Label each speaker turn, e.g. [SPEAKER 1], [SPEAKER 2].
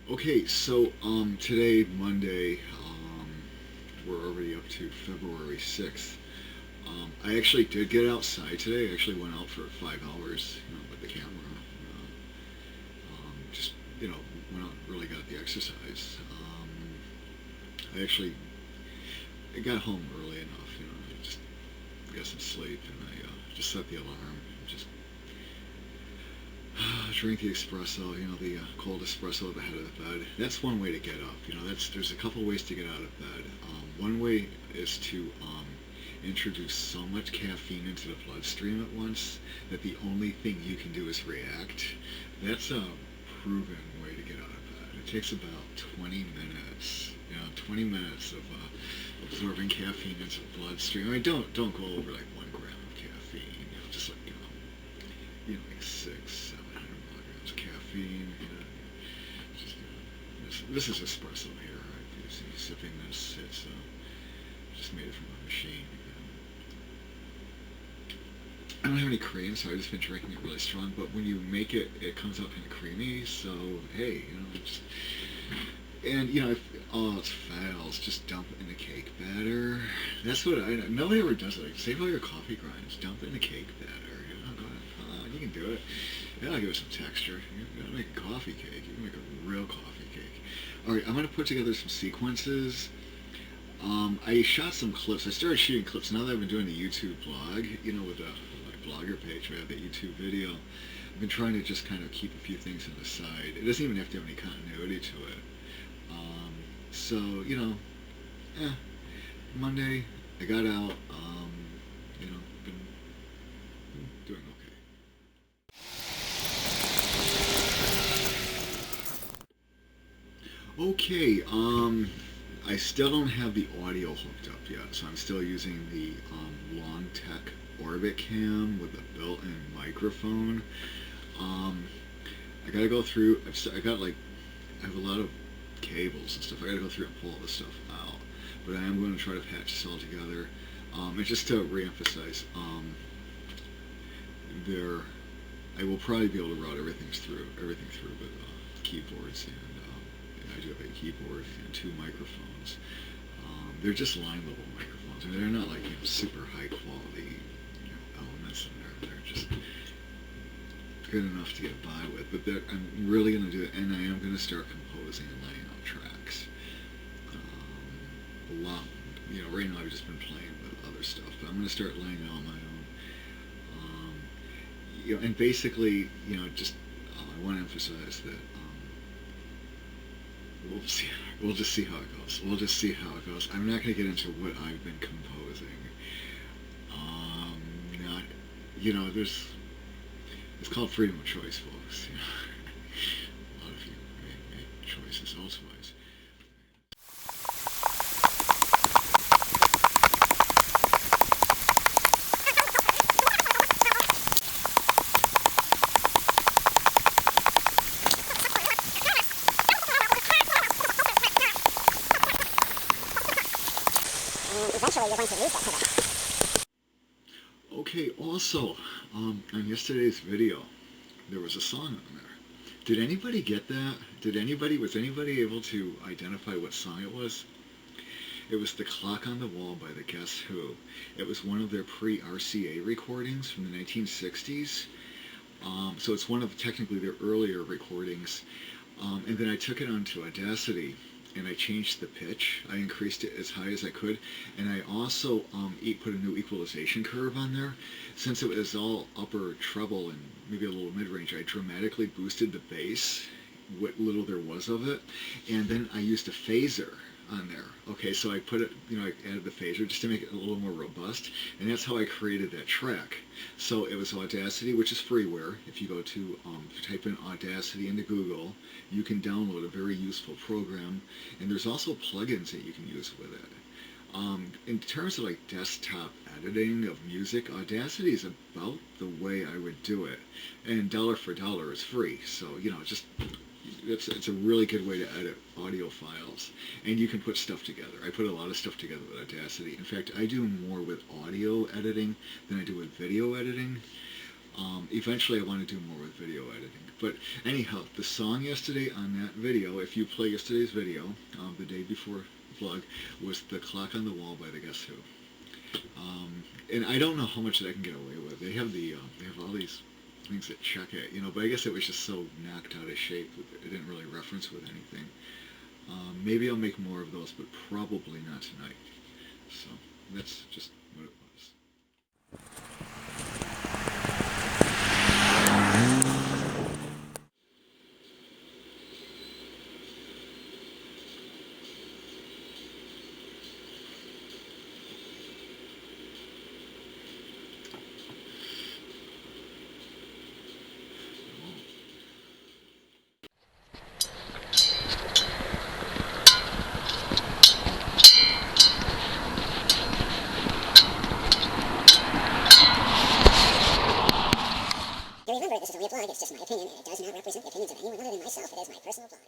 [SPEAKER 1] Okay, so today, Monday, we're already up to February 6th. I actually did get outside today. I actually went out for 5 hours, with the camera. Just, went out and really got the exercise. I actually I got home early enough, I just got some sleep and I just set the alarm. Just drink the espresso, the cold espresso at the head of the bed. That's one way to get up. There's a couple ways to get out of bed. One way is to introduce so much caffeine into the bloodstream at once that the only thing you can do is react. That's a proven way to get out of bed. It takes about 20 minutes. 20 minutes of absorbing caffeine into the bloodstream. I mean, don't go over like 1 gram of caffeine. Just like like 600-700 milligrams of caffeine. Just, this is espresso here. Right? You see, sipping this. It's just made it from a machine. I don't have any cream, so I've just been drinking it really strong. But when you make it, it comes out kind of creamy. So hey, just and if all else fails, just dump it in the cake batter. That's what nobody ever does it. Like, save all your coffee grinds, dump it in the cake batter. Go ahead, you can do it. That'll give it some texture. You gotta make a coffee cake. You can make a real coffee cake. All right, I'm gonna put together some sequences. I shot some clips. I started shooting clips now that I've been doing the YouTube blog. With my blogger page, I have that YouTube video. I've been trying to just kind of keep a few things on the side. It doesn't even have to have any continuity to it. So, Monday, I got out, been doing okay. Okay, I still don't have the audio hooked up yet, so I'm still using the Longtech Orbit Cam with a built-in microphone. I gotta go through, I have a lot of cables and stuff. I gotta go through and pull all this stuff out. But I am going to try to patch this all together. And just to reemphasize, there, I will probably be able to route everything through with keyboards, and I do have a keyboard and two microphones. They're just line level microphones. I mean, they're not like super high quality elements in there. They're just good enough to get by with. But I'm really going to do it, and I am going to start composing and laying out tracks. A lot. Right now I've just been playing with other stuff, but I'm going to start laying it on my own. And basically, just I want to emphasize that we'll see. We'll just see how it goes. We'll just see how it goes. I'm not going to get into what I've been composing. Not, there's. It's called freedom of choice, folks. A lot of you make choices elsewise. Eventually, you're going to lose that pedal. Okay, also, on yesterday's video, there was a song on there. Did anybody get that? Was anybody able to identify what song it was? It was The Clock on the Wall by the Guess Who. It was one of their pre-RCA recordings from the 1960s. So it's one of technically their earlier recordings. And then I took it onto Audacity and I changed the pitch. I increased it as high as I could, and I also put a new equalization curve on there. Since it was all upper treble and maybe a little mid-range, I dramatically boosted the bass, what little there was of it, and then I used a phaser on there. Okay, so I put it, I added the phaser just to make it a little more robust, and that's how I created that track. So it was Audacity, which is freeware. If you go to type in Audacity into Google, you can download a very useful program, and there's also plugins that you can use with it. In terms of like desktop editing of music, Audacity is about the way I would do it, and dollar for dollar is free. So just it's a really good way to edit audio files, and you can put stuff together. I put a lot of stuff together with Audacity. In fact, I do more with audio editing than I do with video editing. Eventually I want to do more with video editing. But anyhow, the song yesterday on that video, if you play yesterday's video, the day before vlog, was The Clock on the Wall by the Guess Who. And I don't know how much that I can get away with. They have all these things that check it, but I guess it was just so knocked out of shape that it didn't really reference with anything. Maybe I'll make more of those, but probably not tonight. So that's just what it was.
[SPEAKER 2] Remember, this is only a blog, it's just my opinion, and it does not represent the opinions of anyone other than myself. It is my personal blog.